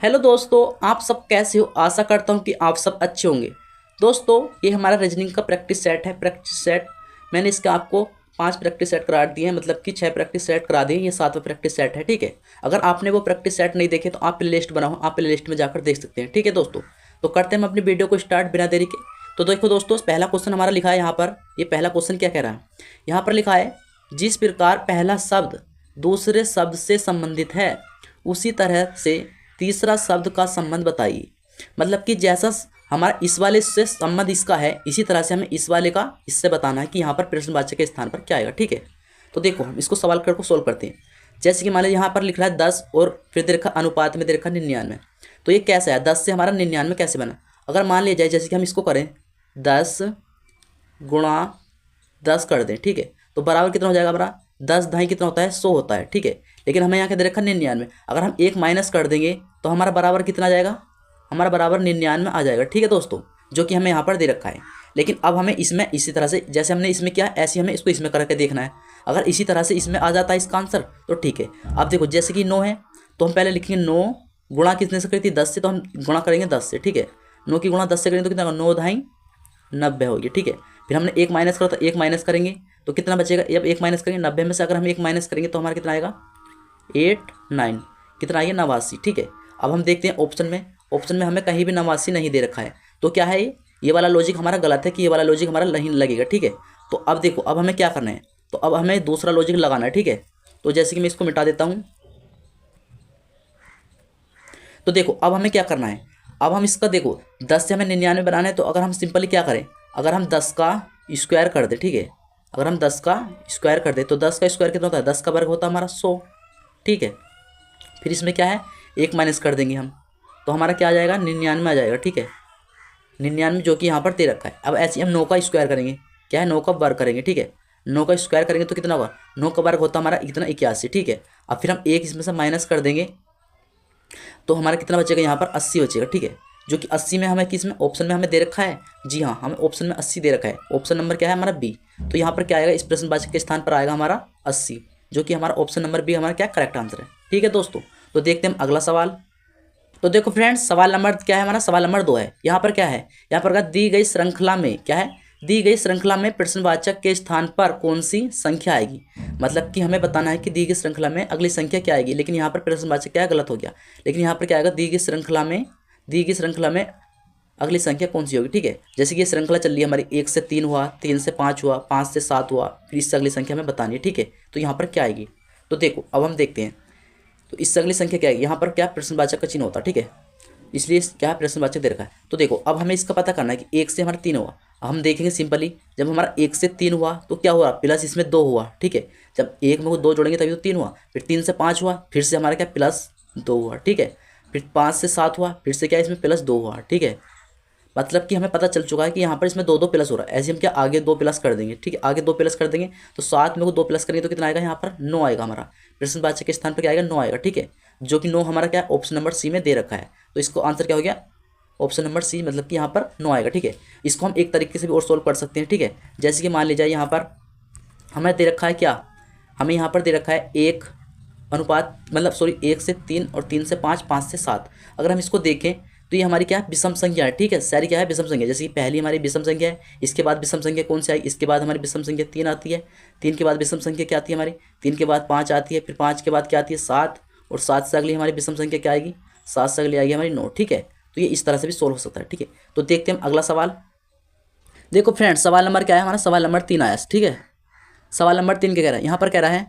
Hello दोस्तों, आप सब कैसे हो। आशा करता हूँ कि आप सब अच्छे होंगे। दोस्तों, ये हमारा रीजनिंग का प्रैक्टिस सेट है। प्रैक्टिस सेट मैंने इसके आपको 5 प्रैक्टिस सेट करा दिए हैं, मतलब कि 6 प्रैक्टिस सेट करा दिए। ये 7वां प्रैक्टिस सेट है, ठीक है। अगर आपने वो प्रैक्टिस सेट नहीं देखे तो आप प्ले लिस्ट बनाओ, आप प्ले लिस्ट में जाकर देख सकते हैं, ठीक है दोस्तों। तो करते हैं हम अपनी वीडियो को स्टार्ट बिना देरी के। तो देखो दोस्तों, पहला क्वेश्चन हमारा लिखा है यहाँ पर। ये पहला क्वेश्चन क्या कह रहा है, यहाँ पर लिखा है जिस प्रकार पहला शब्द दूसरे शब्द से संबंधित है उसी तरह से तीसरा शब्द का संबंध बताइए। मतलब कि जैसा हमारा इस वाले से संबंध इसका है, इसी तरह से हमें इस वाले का इससे बताना है कि यहाँ पर प्रश्नवाचक के स्थान पर क्या आएगा, ठीक है। तो देखो हम इसको सवाल कर को सोल्व करते हैं। जैसे कि मान लीजिए यहाँ पर लिख रहा है 10 और फिर दे रखा अनुपात में दे रखा 99। तो ये कैसा है, 10 से हमारा 99 कैसे बना। अगर मान लिया जाए जैसे कि हम इसको करें 10 गुणा 10 कर दें, ठीक है, तो बराबर कितना हो जाएगा हमारा 10 ढाई कितना होता है 100 होता है, ठीक है। लेकिन हमें यहाँ के दे रखा 99। अगर हम 1 माइनस कर देंगे तो हमारा बराबर कितना आ जाएगा, हमारा बराबर 99 आ जाएगा, ठीक है दोस्तों, जो कि हमें यहाँ पर दे रखा है। लेकिन अब हमें इसमें इसी तरह से जैसे हमने इसमें किया ऐसे हमें इसको इसमें करके देखना है। अगर इसी तरह से इसमें आ जाता है इसका आंसर तो ठीक है। अब देखो जैसे कि 9 है तो हम पहले लिखेंगे 9 गुणा कितने से करी थी 10 से, तो हम गुणा करेंगे 10 से, ठीक है। 9 की गुणा 10 से करेंगे तो कितना होगा 9 ढाई 90 होगी, ठीक है। फिर हमने 1 माइनस करा तो 1 माइनस करेंगे तो कितना बचेगा, अब 1 माइनस करेंगे 90 में से अगर हम 1 माइनस करेंगे तो हमारा कितना आएगा 8 9 कितना आएगा 89, ठीक है। अब हम देखते हैं ऑप्शन में हमें कहीं भी 89 नहीं दे रखा है। तो क्या है ये वाला लॉजिक हमारा गलत है कि ये वाला लॉजिक हमारा नहीं लगेगा, ठीक है। तो अब देखो अब हमें क्या करना है, तो अब हमें दूसरा लॉजिक लगाना है, ठीक है। तो जैसे कि मैं इसको मिटा देता हूँ। तो देखो अब हमें क्या करना है, अब हम इसका देखो 10 से हमें 99 बनाना है। तो अगर हम सिंपली क्या करें, अगर हम 10 का स्क्वायर कर दें, ठीक है, अगर हम 10 का स्क्वायर कर दें तो 10 का स्क्वायर कितना होता है, 10 का वर्ग होता है हमारा 100, ठीक है। फिर इसमें क्या है 1 माइनस कर देंगे हम तो हमारा क्या आ जाएगा 99 आ जाएगा, ठीक है। 99 जो कि यहाँ पर दे रखा है। अब ऐसे हम 9 का स्क्वायर करेंगे, क्या है 9 का वर्ग करेंगे, ठीक है। 9 का स्क्वायर करेंगे तो कितना होगा 9 का वर्ग होता है हमारा इतना 81, ठीक है। अब फिर हम एक इसमें से माइनस कर देंगे तो हमारा कितना बचेगा यहाँ पर 80 बचेगा, ठीक है। जो कि 80 में हमें किस में ऑप्शन में हमें दे रखा है, जी हाँ हमें ऑप्शन में 80 दे रखा है। ऑप्शन नंबर क्या है हमारा बी। तो यहाँ पर क्या आएगा इस प्रश्नवाचक के स्थान पर आएगा हमारा 80, जो कि हमारा ऑप्शन नंबर बी हमारा क्या करेक्ट आंसर है, ठीक है दोस्तों। तो देखते हैं हम अगला सवाल। तो देखो फ्रेंड्स सवाल नंबर क्या है हमारा, सवाल नंबर 2 है। यहाँ पर क्या है, यहाँ पर दी गई श्रृंखला में क्या है, दी गई श्रृंखला में प्रश्नवाचक के स्थान पर कौन सी संख्या आएगी। मतलब कि हमें बताना है कि दी गई श्रृंखला में अगली संख्या क्या आएगी। लेकिन यहाँ पर प्रश्नवाचक क्या गलत हो गया। लेकिन यहाँ पर क्या आएगा दी गई श्रृंखला में अगली संख्या कौन सी होगी, ठीक है। जैसे कि ये श्रृंखला चल रही है हमारी 1 से 3 हुआ, 3 से 5 हुआ, 5 से 7 हुआ, फिर इससे अगली संख्या हमें बतानी है, ठीक है। तो यहाँ पर क्या आएगी, तो देखो अब हम देखते हैं। तो इससे अगली संख्या क्या आएगी, यहाँ पर क्या प्रश्नवाचक का चिन्ह होता है, ठीक है, इसलिए क्या प्रश्नवाचक दे रखा है। तो देखो अब हमें इसका पता करना है कि 1 से हमारा 3 हुआ। हम देखेंगे सिंपली जब हमारा 1 से 3 हुआ तो क्या हुआ प्लस इसमें 2 हुआ, ठीक है। जब 1 में वो 2 जोड़ेंगे तभी तो 3 हुआ। फिर 3 से 5 हुआ, फिर से हमारा क्या प्लस 2 हुआ, ठीक है। फिर 5 से 7 हुआ, फिर से क्या इसमें प्लस 2 हुआ, ठीक है। मतलब कि हमें पता चल चुका है कि यहाँ पर इसमें 2 2 प्लस हो रहा है। ऐसे हम क्या आगे 2 प्लस कर देंगे, ठीक है, आगे 2 प्लस कर देंगे तो 7 में को 2 प्लस करेंगे तो कितना आएगा यहाँ पर 9 आएगा। हमारा प्रश्नवाचक के स्थान पर क्या आएगा 9 आएगा, ठीक है। जो कि 9 हमारा क्या ऑप्शन नंबर सी में दे रखा है। तो इसको आंसर क्या हो गया ऑप्शन नंबर सी, मतलब कि यहाँ पर 9 आएगा, ठीक है। इसको हम एक तरीके से भी और सोल्व कर सकते हैं, ठीक है। जैसे कि मान लीजिए यहाँ पर हमें दे रखा है क्या, हमें यहाँ पर दे रखा है 1 अनुपात मतलब सॉरी 1 से 3 और 3 से 5, 5 से 7। अगर हम इसको देखें तो ये हमारी क्या है विषम संख्या है, ठीक है। सारी क्या है विषम संख्या। जैसे कि पहली हमारी विषम संख्या है, इसके बाद विषम संख्या कौन सी आई, इसके बाद हमारी विषम संख्या 3 आती है। 3 के बाद विषम संख्या क्या आती है हमारी, 3 के बाद 5 आती है, फिर 5 के बाद क्या आती है 7, और 7 से अगली हमारी विषम संख्या क्या आएगी 7 से अगली आएगी हमारी 9, ठीक है। तो ये इस तरह से भी सोल्व हो सकता है, ठीक है। तो देखते हैं हम अगला सवाल। देखो फ्रेंड्स सवाल नंबर क्या है हमारा, सवाल नंबर 3 आया, ठीक है। सवाल नंबर 3 क्या कह रहा है, यहाँ पर कह रहा है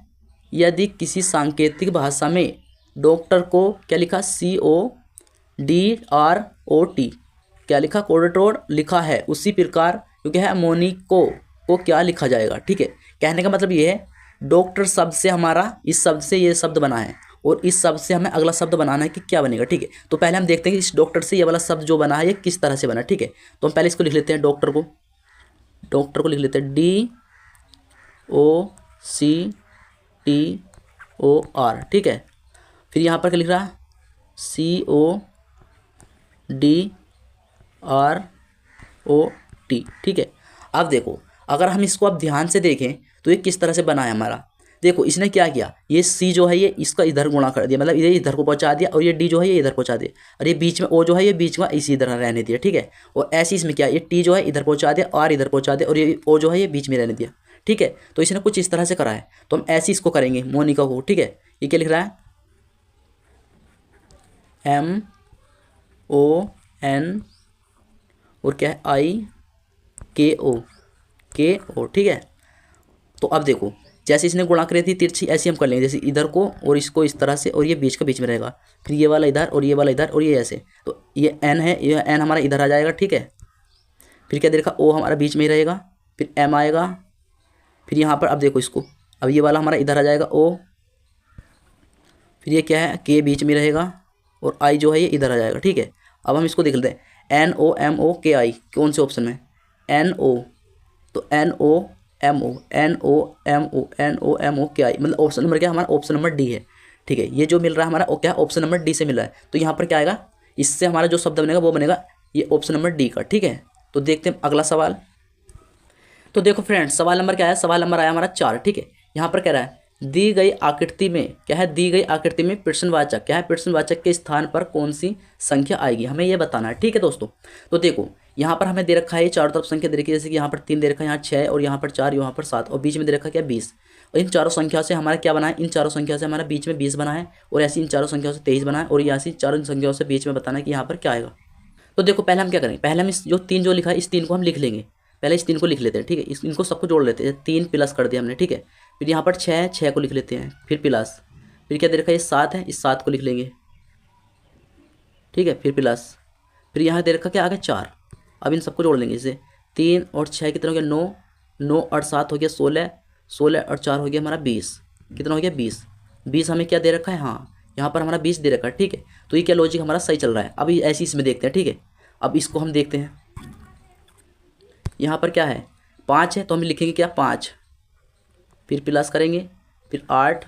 यदि किसी सांकेतिक भाषा में डॉक्टर को क्या लिखा CODROT क्या लिखा कोडट्रोड लिखा है, उसी प्रकार क्योंकि है मोनिको को क्या लिखा जाएगा, ठीक है। कहने का मतलब ये है डॉक्टर शब्द से हमारा इस शब्द से ये शब्द बना है और इस शब्द से हमें अगला शब्द बनाना है कि क्या बनेगा, ठीक है। तो पहले हम देखते हैं कि इस डॉक्टर से ये वाला शब्द जो बना है ये किस तरह से बना, ठीक है। तो हम पहले इसको लिख लेते हैं, डॉक्टर को लिख लेते हैं DOCTOR, ठीक है। फिर यहाँ पर क्या लिख रहा है CODROT, ठीक है। अब देखो अगर हम इसको अब ध्यान से देखें तो ये किस तरह से बना है हमारा। देखो इसने क्या किया, ये सी जो है ये इसका इधर गुणा कर दिया, मतलब ये इधर को पहुंचा दिया, और ये डी जो है ये इधर पहुंचा दिया, और ये बीच में ओ जो है ये बीच में इसी इधर रहने दिया, ठीक है। और ऐसे इसमें क्या, ये टी जो है इधर पहुंचा दिया, आर इधर पहुंचा दिया, और ये ओ जो है ये बीच में रहने दिया, ठीक है। तो इसने कुछ इस तरह से करा है, तो हम ऐसे इसको करेंगे मोनिका को, ठीक है। ये क्या लिख रहा है, MON और क्या है IKO, ठीक है। तो अब देखो जैसे इसने गुणा करी थी तिरछी, ऐसे हम कर लेंगे, जैसे इधर को और इसको इस तरह से, और ये बीच का बीच में रहेगा, फिर ये वाला इधर और ये वाला इधर, और ये ऐसे। तो ये n है, ये n हमारा इधर आ जाएगा, ठीक है। फिर क्या देखा, O हमारा बीच में ही रहेगा, फिर M आएगा, फिर यहाँ पर अब देखो इसको, अब ये वाला हमारा इधर आ जाएगा O, फिर ये क्या है K बीच में रहेगा, और I जो है ये इधर आ जाएगा, ठीक है। अब हम इसको देख लेते हैं, NOMOKI कौन से ऑप्शन में, NO, तो NOMOKI मतलब ऑप्शन नंबर क्या हमारा, ऑप्शन नंबर डी है, ठीक है। ये जो मिल रहा है हमारा वो क्या, ऑप्शन नंबर डी से मिल रहा है। तो यहाँ पर क्या आएगा, इससे हमारा जो शब्द बनेगा वो बनेगा ये ऑप्शन नंबर डी का, ठीक है। तो देखते हैं अगला सवाल। तो देखो फ्रेंड्स सवाल नंबर क्या है, सवाल नंबर आया हमारा 4, ठीक है। यहाँ पर कह रहा है दी गई आकृति में क्या है, दी गई आकृति में प्रश्नवाचक क्या है, प्रश्नवाचक के स्थान पर कौन सी संख्या आएगी, हमें ये बताना है, ठीक है दोस्तों। तो देखो यहाँ पर हमें दे रखा है चारों तरफ संख्या दे रखी है, जैसे कि यहाँ पर 3 दे रखा है, यहाँ 6 और यहाँ पर 4, यहाँ पर 7, और बीच में दे रखा क्या 20। और इन चारों संख्या से हमारा क्या बना है, इन चारों संख्या से हमारा बीच में 20 बना है, और ऐसी इन चारों संख्याओं से 23 बना है, और ऐसी चारों संख्याओं से बीच में बताना है कि यहाँ पर क्या आएगा। तो देखो पहले हम क्या करेंगे, पहले हम इस जो 3 जो लिखा है इस 3 को हम लिख लेंगे, पहले इस 3 को लिख लेते हैं, ठीक है। इनको सबको जोड़ लेते हैं, 3 प्लस कर दिया हमने, ठीक है। फिर यहाँ पर 6 को लिख लेते हैं, फिर प्लस, फिर क्या दे रखा है ये 7 है, इस 7 को लिख लेंगे, ठीक है, फिर प्लस, फिर यहाँ दे रखा क्या आ गया 4। अब इन सबको जोड़ लेंगे, इसे 3 और 6 कितना हो गया 9, 9 और 7 हो गया 16, 16 और 4 हो गया हमारा 20, कितना हो गया 20, 20 हमें क्या दे रखा है, हाँ यहाँ पर हमारा 20 दे रखा है, ठीक है। तो ये क्या लॉजिक हमारा सही चल रहा है। अभी ऐसे इसमें देखते हैं, ठीक है। अब इसको हम देखते हैं, यहाँ पर क्या है 5 है, तो हम लिखेंगे क्या 5, फिर प्लस करेंगे, फिर 8,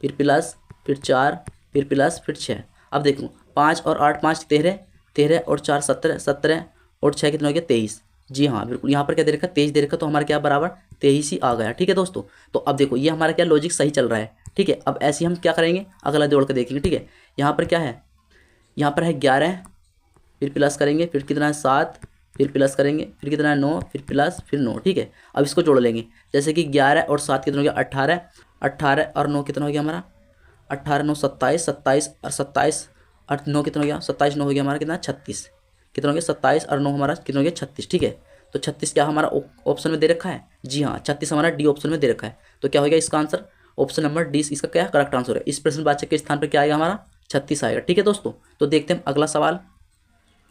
फिर प्लस, फिर 4, फिर प्लस, फिर 6। अब देखो 5 और 8 5 13, 13 और 4 17, 17 और 6 कितना हो गया 23। जी हाँ बिल्कुल, यहाँ पर क्या दे रखा 23 दे रखा, तो हमारा क्या बराबर 23 ही आ गया, ठीक है दोस्तों। तो अब देखो ये हमारा क्या लॉजिक सही चल रहा है, ठीक है। अब ऐसे हम क्या करेंगे, अगला जोड़ कर देखेंगे, ठीक है। यहाँ पर क्या है, यहाँ पर है 11, फिर प्लस करेंगे, फिर कितना है 7, फिर प्लस करेंगे, फिर कितना है 9, फिर प्लस, फिर 9, ठीक है। अब इसको जोड़ लेंगे, जैसे कि 11 और 7 कितना हो गया 18, 18 और 9 कितना हो गया हमारा 18 9 27, 27 और 27 और 9 कितना हो गया 27, 9 हो गया हमारा कितना 36, कितना हो गया 27 और 9 हमारा कितना हो गया 36, ठीक है। तो 36 क्या हमारा ऑप्शन में दे रखा है, जी हाँ 36 हमारा डी ऑप्शन में दे रखा है। तो क्या हो गया इसका आंसर, ऑप्शन नंबर डी इसका क्या करेक्ट आंसर है। इस प्रश्नवाचक के स्थान पर क्या आएगा हमारा 36 आएगा, ठीक है दोस्तों। तो देखते हैं अगला सवाल।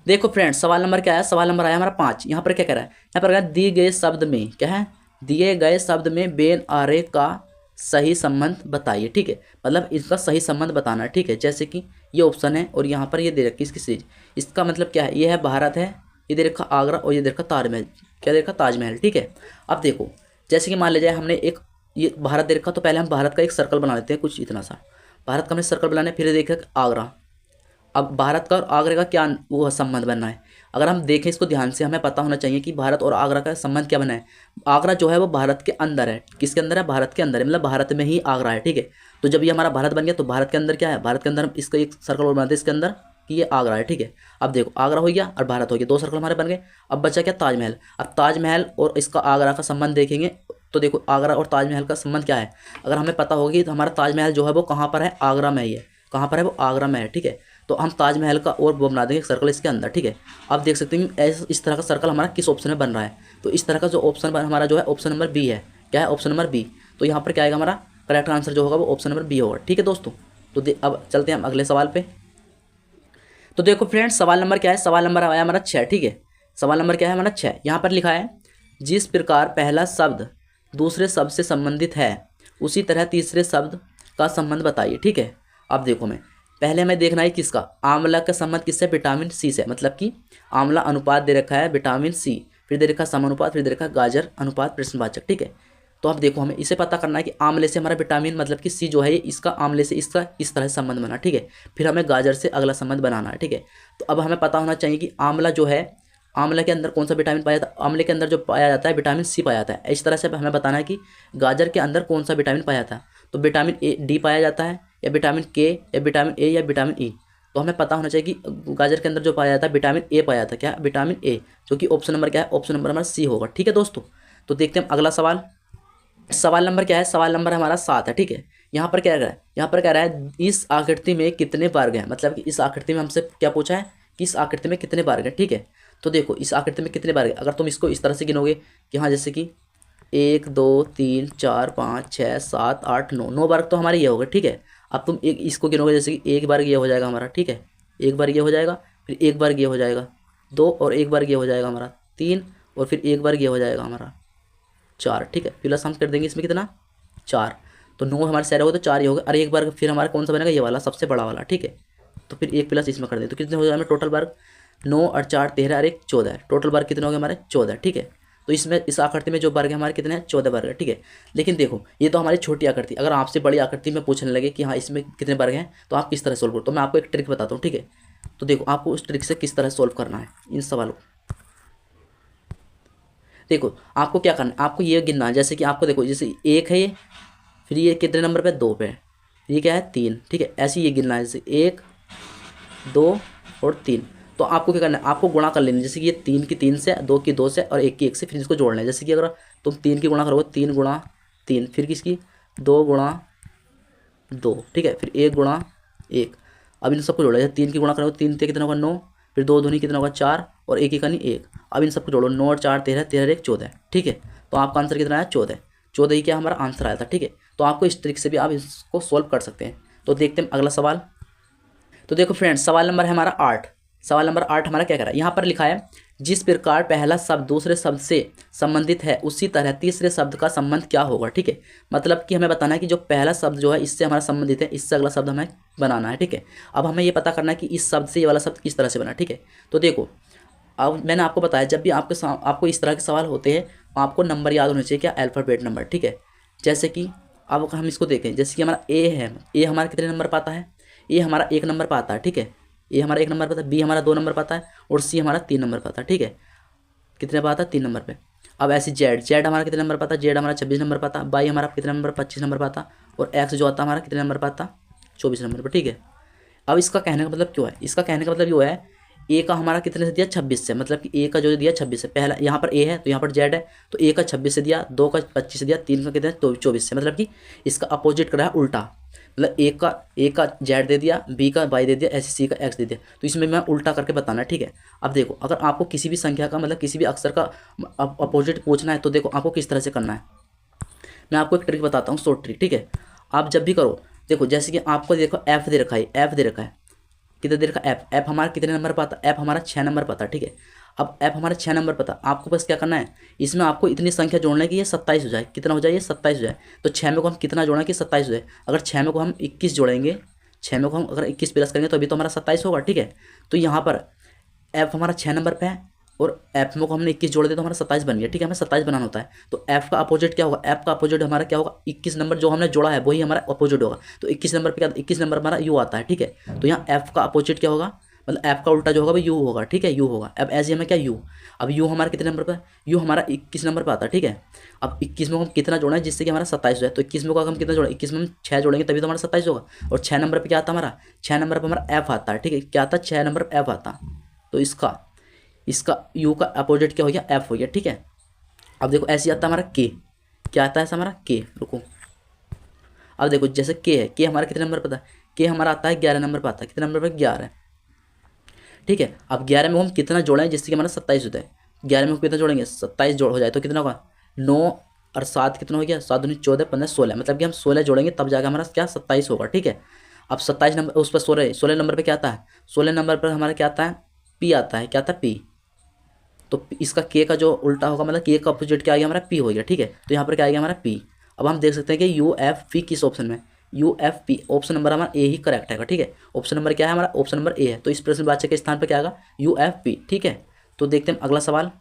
देखो फ्रेंड्स सवाल नंबर क्या है, सवाल नंबर आया हमारा 5। यहाँ पर क्या कह रहा है, यहाँ पर दिए गए शब्द में क्या है, दिए गए शब्द में बेन आरे का सही संबंध बताइए, ठीक है। मतलब इसका सही संबंध बताना है, ठीक है। जैसे कि ये ऑप्शन है और यहाँ पर ये दे रखी इसकी सीरीज, इसका मतलब क्या है, ये है भारत है, ये दे रखा आगरा, और ये दे रखा ताजमहल, क्या दे रखा ताजमहल, ठीक है। अब देखो जैसे कि मान लीजिए हमने एक ये भारत दे रखा, तो पहले हम भारत का एक सर्कल बना लेते हैं, कुछ इतना सा भारत का हमने सर्कल बनाने, फिर देखा आगरा। अब भारत का और आगरा का क्या वो संबंध बनना है, अगर हम देखें इसको ध्यान से, हमें पता होना चाहिए कि भारत और आगरा का संबंध क्या बना है। आगरा जो है वो भारत के अंदर है, किसके अंदर है, भारत के अंदर है, मतलब भारत में ही आगरा है, ठीक है। तो जब ये हमारा भारत बन गया तो भारत के अंदर क्या है, भारत के अंदर हम इसका एक सर्कल और बनाते हैं इसके अंदर कि ये आगरा है, ठीक है। अब देखो आगरा हो गया और भारत हो गया, 2 सर्कल हमारे बन गए। अब बचा क्या ताजमहल। अब ताजमहल और इसका आगरा का संबंध देखेंगे तो देखो आगरा और ताजमहल का संबंध क्या है, अगर हमें पता होगा कि हमारा ताजमहल जो है वो कहाँ पर है, आगरा में ही है, कहाँ पर है वो आगरा में है, ठीक है। तो हम ताजमहल का और वो बना देंगे सर्कल इसके अंदर, ठीक है। आप देख सकते हैं इस तरह का सर्कल हमारा किस ऑप्शन में बन रहा है। तो इस तरह का जो ऑप्शन हमारा जो है ऑप्शन नंबर बी है, क्या है ऑप्शन नंबर बी। तो यहाँ पर क्या आएगा हमारा करेक्ट आंसर जो होगा वो ऑप्शन नंबर बी होगा, ठीक है दोस्तों। तो अब चलते हैं हम अगले सवाल पे। तो देखो फ्रेंड्स सवाल नंबर क्या है, सवाल नंबर आया हमारा 6, ठीक है। सवाल नंबर क्या है हमारा 6। यहाँ पर लिखा है जिस प्रकार पहला शब्द दूसरे शब्द से संबंधित है उसी तरह तीसरे शब्द का संबंध बताइए, ठीक है। अब देखो पहले हमें देखना है किसका, आंवला का संबंध किससे, विटामिन सी से, मतलब कि आंवला अनुपात दे रखा है विटामिन सी, फिर दे रखा समानुपात, फिर दे रखा गाजर अनुपात प्रश्नवाचक, ठीक है। तो अब देखो हमें इसे पता करना है कि आंवले से हमारा विटामिन मतलब कि सी जो है इसका आंवले से इसका इस तरह से संबंध बना, ठीक है। फिर हमें गाजर से अगला संबंध बनाना है, ठीक है। तो अब हमें पता होना चाहिए कि आंवला जो है, आंवला के अंदर कौन सा विटामिन पाया जाता है, आंवले के अंदर जो पाया जाता है विटामिन सी पाया जाता है। इस तरह से हमें बताना है कि गाजर के अंदर कौन सा विटामिन पाया जाता है। तो विटामिन ए डी पाया जाता है, या विटामिन के, या विटामिन ए, या विटामिन ई। तो हमें पता होना चाहिए कि गाजर के अंदर जो पाया जाता है विटामिन ए पाया जाता है, क्या विटामिन ए, जो कि ऑप्शन नंबर क्या है, ऑप्शन नंबर हमारा सी होगा। ठीक है दोस्तों, तो देखते हैं अगला सवाल। सवाल नंबर क्या है, सवाल नंबर हमारा 7 है। ठीक है, यहाँ पर क्या कह रहा है, यहाँ पर कह रहा है इस आकृति में कितने वर्ग हैं, मतलब कि इस आकृति में हमसे क्या पूछा है कि इस आकृति में कितने वर्ग हैं। ठीक है, तो देखो इस आकृति में कितने वर्ग हैं, अगर तुम इसको इस तरह से गिनोगे कि हाँ जैसे कि 1 2 3 4 5 6 7 8 9, 9 वर्ग तो हमारे ये हो गए। ठीक है, अब तुम एक इसको गिनोगे, जैसे कि एक वर्ग ये हो जाएगा हमारा। ठीक है, एक वर्ग ये हो जाएगा, फिर एक वर्ग ये हो जाएगा 2, और एक वर्ग ये हो जाएगा हमारा 3, और फिर एक वर्ग ये हो जाएगा हमारा 4। ठीक है, प्लस हम कर देंगे इसमें कितना 4, तो 9 हमारे सैर हो गए तो 4 ही हो गए, और एक वर्ग फिर हमारा कौन सा बनेगा, ये वाला सबसे बड़ा वाला। ठीक है, तो फिर एक प्लस इसमें कर दें तो कितने हो जाएंगे टोटल वर्ग, 9 और 4 13 और 1 14, टोटल वर्ग कितने हो गए हमारे 14। ठीक है, तो इसमें इस आकृति में जो वर्ग है हमारे कितने हैं 14 वर्ग है। ठीक है, लेकिन देखो ये तो हमारी छोटी आकृति, अगर आपसे बड़ी आकृति में पूछने लगे कि हाँ इसमें कितने वर्ग हैं तो आप किस तरह सोल्व करो, तो मैं आपको एक ट्रिक बताता हूँ। ठीक है, तो देखो आपको उस ट्रिक से किस तरह सोल्व करना है इन सवालों को। देखो आपको क्या करना है, आपको ये गिनना है, जैसे कि आपको देखो जैसे 1 है ये, फिर ये कितने नंबर पे 2 पे है, ये क्या है 3। ठीक है, ऐसे ये गिनना है, जैसे 1 2 और 3। तो आपको क्या करना है, आपको गुणा कर लेना है, जैसे कि ये 3 की 3 से, 2 की 2 से, और 1 की 1 से, फिर इसको जोड़ना है। जैसे कि अगर तुम 3 की गुणा करोगे 3 गुणा 3, फिर किसकी 2 गुणा 2। ठीक है, फिर 1 गुणा 1, अब इन सबको जोड़ो, जैसे 3 की गुणा करोगे 3 से कितना होगा 9, फिर 2 दूनी कितना होगा 4, और 1 1 1। अब इन सबको जोड़ो, 9 और 4 13, 13 और 1 14। ठीक है, तो आपका आंसर कितना आया 14, 14 ही क्या हमारा आंसर आया था। ठीक है, तो आपको इस ट्रिक से भी आप इसको सोल्व कर सकते हैं। तो देखते हैं अगला सवाल। तो देखो फ्रेंड्स, सवाल नंबर है हमारा 8। सवाल नंबर 8 हमारा क्या कह रहा है, यहाँ पर लिखा है जिस प्रकार पहला शब्द दूसरे शब्द से संबंधित है उसी तरह तीसरे शब्द का संबंध क्या होगा। ठीक है, मतलब कि हमें बताना है कि जो पहला शब्द जो है इससे हमारा संबंधित है, इससे अगला शब्द हमें बनाना है। ठीक है, अब हमें ये पता करना है कि इस शब्द से ये वाला शब्द किस तरह से बना। ठीक है, तो देखो अब मैंने आपको बताया जब भी आपको इस तरह के सवाल होते हैं आपको नंबर याद होने चाहिए, क्या अल्फ़ाबेट नंबर। ठीक है, जैसे कि अब हम इसको देखें, जैसे कि हमारा ए है, ए हमारा कितने नंबर पाता है, ए हमारा 1 नंबर पाता है। ठीक है, ए हमारा 1 नंबर पाता है, बी हमारा 2 नंबर पाता है, और सी हमारा 3 नंबर पाता है। ठीक है, कितने पाता है 3 नंबर पे। अब ऐसे जेड हमारा कितने नंबर पाता है, जेड हमारा 26 नंबर पाता, वाई हमारा कितने नंबर 25 नंबर पाता, और एक्स जो आता है हमारा कितने नंबर पाता 24 नंबर पर। ठीक है, अब इसका कहने का मतलब क्यों है, इसका कहने का मतलब ये है ए का हमारा कितने से दिया 26 से, मतलब कि ए का जो दिया 26 से, पहला यहाँ पर ए है तो यहाँ पर जेड है, तो ए का 26 से दिया, 2 का 25 से दिया, 3 का कितने 24 से, मतलब कि इसका अपोजिट कर रहा है उल्टा, मतलब ए का जेड दे दिया, बी का वाई दे दिया, ऐसे सी का एक्स दे दिया, तो इसमें मैं उल्टा करके बताना है। ठीक है, अब देखो अगर आपको किसी भी संख्या का मतलब किसी भी अक्षर का अपोजिट पूछना है तो देखो आपको किस तरह से करना है, मैं आपको एक ट्रिक बताता हूँ, शॉर्ट ट्रिक। ठीक है, आप जब भी करो देखो, जैसे कि आपको देखो एफ दे रखा है, एफ दे रखा है, कितना देर का एफ, एफ हमारा कितने नंबर पाता, एफ हमारा 6 नंबर पाता। ठीक है, अब एफ हमारा 6 नंबर पता, आपको बस क्या करना है, इसमें आपको इतनी संख्या जोड़ना है कि ये 27 हो जाए, कितना हो जाए ये 27 हो जाए। तो 6 में को हम कितना जोड़ें कि 27 हो जाए, अगर 6 में को हम 21 जोड़ेंगे, 6 में को हम अगर 21 प्लस करेंगे तो अभी तो हमारा 27 होगा। ठीक है, तो यहाँ पर एफ हमारा 6 नंबर पे है और एफ में को हमने 21 जोड़ दिया तो हमारा 27 बन गया। ठीक है, हमें 27 बनाना होता है, तो एफ का अपोजिट क्या होगा, एफ का अपोजिट हमारा क्या होगा 21 नंबर जो हमने जोड़ा है वही हमारा अपोजिट होगा, तो 21 नंबर पे क्या, 21 नंबर हमारा यू आता है। ठीक है, तो यहाँ एफ का अपोजिट क्या होगा, मतलब एफ का उल्टा जो होगा वो यू होगा। ठीक है, यू होगा। अब ऐसे हमें क्या यू, अब यू हमारा कितने नंबर पर, यू हमारा 21 नंबर पर आता है। ठीक है, अब 21 में हम कितना जोड़ा है जिससे कि हमारा 27 हो जाए, तो 21 में को हम कितना जोड़े, 21 में हम 6 जोड़ेंगे तभी तो हमारा 27 होगा, और 6 नंबर पर क्या आता है हमारा, 6 नंबर पर हमारा एफ आता है। ठीक है, क्या आता है 6 नंबर एफ आता, तो इसका यू का अपोजिट क्या हो गया एफ हो गया। ठीक है, अब देखो ऐसे आता है हमारा के, क्या आता है हमारा के, रुको अब देखो जैसे के है, के हमारा कितने नंबर पता है, के हमारा आता है 11 नंबर पर आता है, कितने नंबर पर 11। ठीक है, अब 11 में हम कितना जोड़ें जिससे कि हमारा 27 होता है, 11 में कितना जोड़ेंगे 27 जोड़ हो जाए तो कितना होगा 9 और 7 कितना हो गया, 7 दूनी 14 15 16, मतलब कि हम 16 जोड़ेंगे तब जाकर हमारा क्या 27 होगा। ठीक है, अब 27 नंबर उस पर 16 नंबर पर क्या आता है, 16 नंबर पर हमारा क्या आता है पी आता है, क्या आता है पी, तो इसका के का जो उल्टा होगा मतलब के का अपोजिट क्या आ गया हमारा पी हो गया। ठीक है, तो यहाँ पर क्या आ गया हमारा पी। अब हम देख सकते हैं कि यू एफ पी किस ऑप्शन में, U F P option number हमारा ए ही करेक्ट है। ठीक है, ऑप्शन नंबर क्या है हमारा, ऑप्शन नंबर ए है, तो इस प्रश्नवाचक के स्थान पर क्या आएगा यू एफ पी। ठीक है, तो देखते हैं अगला सवाल।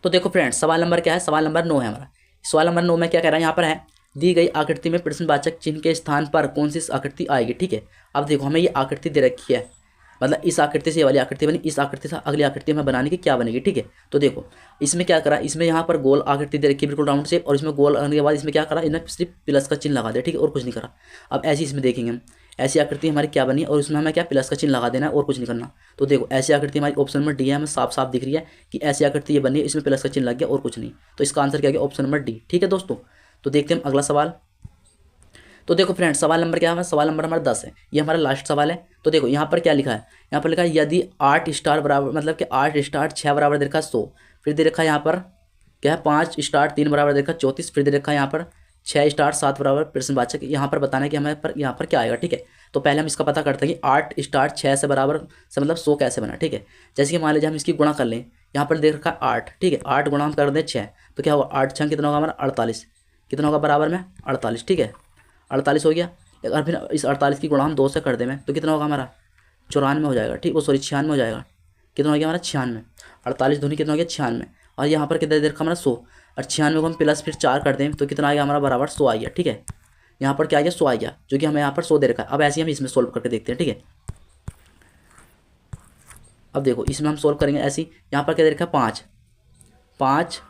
तो देखो फ्रेंड्स, सवाल नंबर क्या है, सवाल नंबर 9 है हमारा। सवाल नंबर 9 में क्या कह रहा है, यहाँ पर है दी गई आकृति में प्रश्नवाचक चिन्ह के स्थान पर कौन सी आकृति आएगी। ठीक है, अब देखो हमें ये आकृति दे रखी है, मतलब इस आकृति से ये वाली आकृति बनी, इस आकृति से अगली आकृति हमें बनाने की क्या बनेगी, ठीक है। तो देखो इसमें क्या करा, इसमें यहाँ पर गोल आकृति दे रखी बिल्कुल राउंड शेप, और इसमें गोल करने के बाद इसमें क्या करा, इन्हें सिर्फ प्लस का चिन्ह लगा दिया, ठीक है, और कुछ नहीं करा। अब ऐसी इसमें देखेंगे हम, ऐसी आकृति हमारी क्या बनी और इसमें हमें क्या प्लस का चिन्ह लगा देना है और कुछ नहीं करना। तो देखो ऐसी आकृति हमारी ऑप्शन नंबर डी है, हमें साफ साफ दिख रही है कि ऐसी आकृति ये बनी है, इसमें प्लस का चिन्ह लग गया और कुछ नहीं। तो इसका आंसर क्या गया, ऑप्शन नंबर डी, ठीक है दोस्तों। तो देखते हैं अगला सवाल। तो देखो फ्रेंड सवाल नंबर क्या है, सवाल नंबर हमारा 10 है, ये हमारा लास्ट सवाल है। तो देखो यहाँ पर क्या लिखा है, यहाँ पर लिखा है यदि 8 स्टार बराबर, मतलब कि 8 स्टार 6 बराबर दे रखा है 100, फिर दे रखा है यहाँ पर क्या है 5 स्टार 3 बराबर दे रखा है 34, फिर दे रखा है यहाँ पर 6 स्टार 7 बराबर प्रश्नवाचक, यहाँ पर बताना है कि हमें पर यहाँ पर क्या आएगा, ठीक है। तो पहले हम इसका पता करते हैं कि 8 स्टार 6 से बराबर से मतलब 100 कैसे बना, ठीक है। जैसे कि मान लीजिए हम इसकी गुणा कर लें, यहाँ पर दे रखा है 8, ठीक है, 8 गुणा हम कर दें 6, तो क्या होगा 8 6 कितना होगा हमारा 48, कितना होगा बराबर में 48, ठीक है, 48 हो गया। अगर फिर इस 48 की गुणा हम 2 से कर दें तो कितना होगा हमारा 94 हो जाएगा, ठीक, वो सॉरी 96 हो जाएगा, कितना हो गया हमारा 96, 48 दूनी कितना हो गया 96, और यहाँ पर कितना दे रखा हमारा 100, और 96 को हम प्लस फिर 4 कर दें तो कितना आ गया हमारा बराबर 100 आ गया, ठीक है। यहाँ पर क्या आ गया 100 आ गया, जो कि हमें यहाँ पर 100 दे रखा है। अब ऐसे ही हम इसमें सोल्व करके देखते हैं, ठीक है। अब देखो इसमें हम सोल्व करेंगे ऐसी, यहाँ पर क्या दे रखा है 5, 5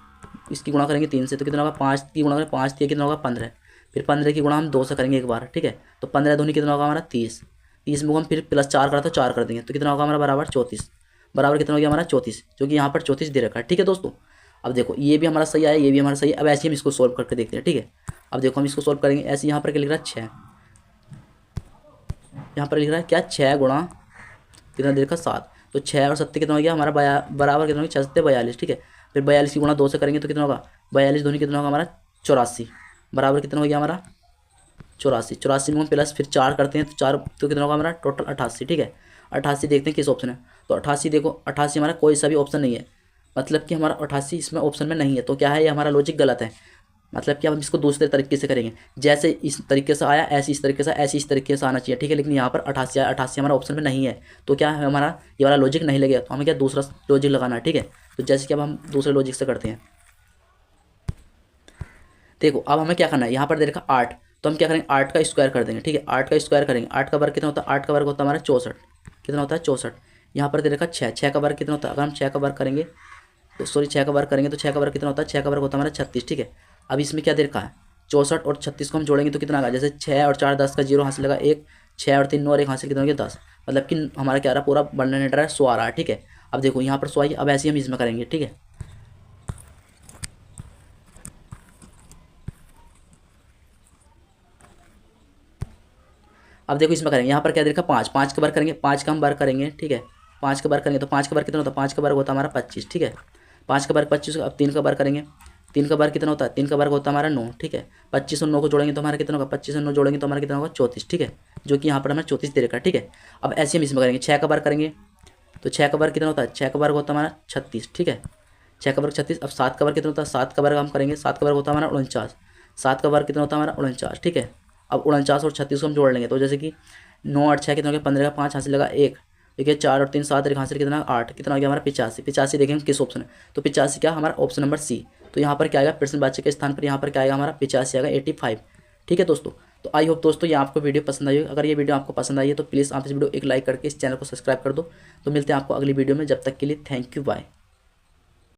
इसकी गुणा करेंगे 3 से तो कितना होगा, 5 की गुणा करें 5 दिया कितना होगा 15, फिर 15 की गुणा हम 2 से करेंगे एक बार, ठीक है। तो 15 दूनी कितना होगा हमारा 30, 30 में हम फिर प्लस 4 करा तो 4 कर देंगे तो कितना होगा हमारा बराबर 34, बराबर कितना हो गया हमारा 34, जो कि यहाँ पर 34 दे रखा है, ठीक है दोस्तों। अब देखो ये भी हमारा सही आया, ये भी हमारा सही है। अब ऐसे ही हम इसको सोल्व करके देखते हैं, ठीक है। अब देखो हम इसको सोल्व करेंगे ऐसे, यहाँ पर क्या लिख रहा है 6, यहाँ पर लिख रहा है क्या 6 गुणा कितना दे रखा 7, तो 6 और 7 कितना हो गया हमारा बराबर कितना हो गया 6 7 42, ठीक है। फिर 42 की गुणा 2 से करेंगे तो कितना होगा 42 दूनी कितना होगा हमारा 84, बराबर कितना हो गया हमारा 84, 84 में हम प्लस फिर 4 करते हैं तो 4 तो कितना होगा हमारा टोटल 88, ठीक है। 88 देखते हैं किस ऑप्शन है, तो 88 देखो 88 हमारा कोई सा भी ऑप्शन नहीं है, मतलब कि हमारा 88 इसमें ऑप्शन में नहीं है, तो क्या है ये हमारा लॉजिक गलत है। मतलब कि हम इसको दूसरे तरीके से करेंगे, जैसे इस तरीके से आया ऐसे इस तरीके से, ऐसे इस तरीके से आना चाहिए, ठीक है। लेकिन यहाँ पर 88 आया, 88 हमारा ऑप्शन में नहीं है, तो क्या है हमारा ये वाला लॉजिक नहीं लगेगा, तो हमें क्या दूसरा लॉजिक लगाना है, ठीक है। तो जैसे कि अब हम दूसरे लॉजिक से करते हैं, देखो अब हमें क्या करना है, यहाँ पर दे रखा 8, तो हम क्या करेंगे 8 का स्क्वायर कर देंगे, ठीक है। 8 का स्क्वायर करेंगे, 8 का वर्ग कितना होता है, 8 का वर्ग होता है हमारा 64, कितना होता है 64। यहाँ पर दे रखा 6, 6 का वर्ग कितना होता है, अगर हम 6 का वर्ग करेंगे तो सॉरी 6 का वर्ग करेंगे तो 6 का वर्ग कितना होता है, 6 का वर्ग होता है हमारा 36, ठीक है। अब इसमें क्या दे रखा है 64 और 36 को हम जोड़ेंगे तो कितना आएगा, जैसे 6 और 4 10 का 0 हासिल लगा 1, 6 और 3 9 और 1 हासिल कितना हो गया 10, मतलब कि हमारा क्या आ रहा है पूरा बनने रहा है 100 आ रहा है, ठीक है। अब देखो यहाँ पर 100 आई, अब ऐसे ही हम इसमें करेंगे, ठीक है। अब देखो इसमें करेंगे, यहाँ पर क्या देखा 5, 5 का वर्ग करेंगे, 5 का हम वर्ग करेंगे, ठीक है। 5 का वर्ग करेंगे तो 5 का वर्ग कितना होता है, 5 का वर्ग होता है हमारा 25, ठीक है। 5 का वर्ग 25, अब 3 का वर्ग करेंगे, 3 का वर्ग कितना होता है, 3 का वर्ग होता है हमारा 9, ठीक है। 25 और 9 को जोड़ेंगे तो हमारा कितना होगा, 25 और 9 जोड़ेंगे तो हमारा कितना होगा 34, ठीक है, जो कि यहाँ पर हमें 34 दे रखा है, ठीक है। अब ऐसे हम इसमें करेंगे 6 का वर्ग करेंगे तो 6 का वर्ग कितना होता है, 6 का वर्ग होता है हमारा 36, ठीक है। 6 का वर्ग 36, अब 7 का वर्ग कितना होता है, 7 का वर्ग हम करेंगे, 7 का वर्ग होता है हमारा 49, 7 का वर्ग कितना होता है हमारा 49, ठीक है। अब 49 और 36 को हम जोड़ लेंगे तो जैसे कि 9 और 6 कितना हो गया 15 का 5 हासिल लगा 1, ठीक है। 4 और 3 7 एक हासिल कितना 8, कितना हो गया हमारा 85, 85 देखेंगे किस ऑप्शन है, तो 85 क्या हमारा ऑप्शन नंबर सी। तो यहाँ पर क्या आएगा प्रश्नवाचक के स्थान पर यहाँ पर क्या आएगा हमारा 85 आएगा 85, ठीक है दोस्तों। तो आई होप दोस्तों ये आपको वीडियो पसंद आई हो, अगर ये वीडियो आपको पसंद आई है तो प्लीज़ आप इस वीडियो एक लाइक करके इस चैनल को सब्सक्राइब कर दो। तो मिलते हैं आपको अगली वीडियो में, जब तक के लिए थैंक यू, बाय।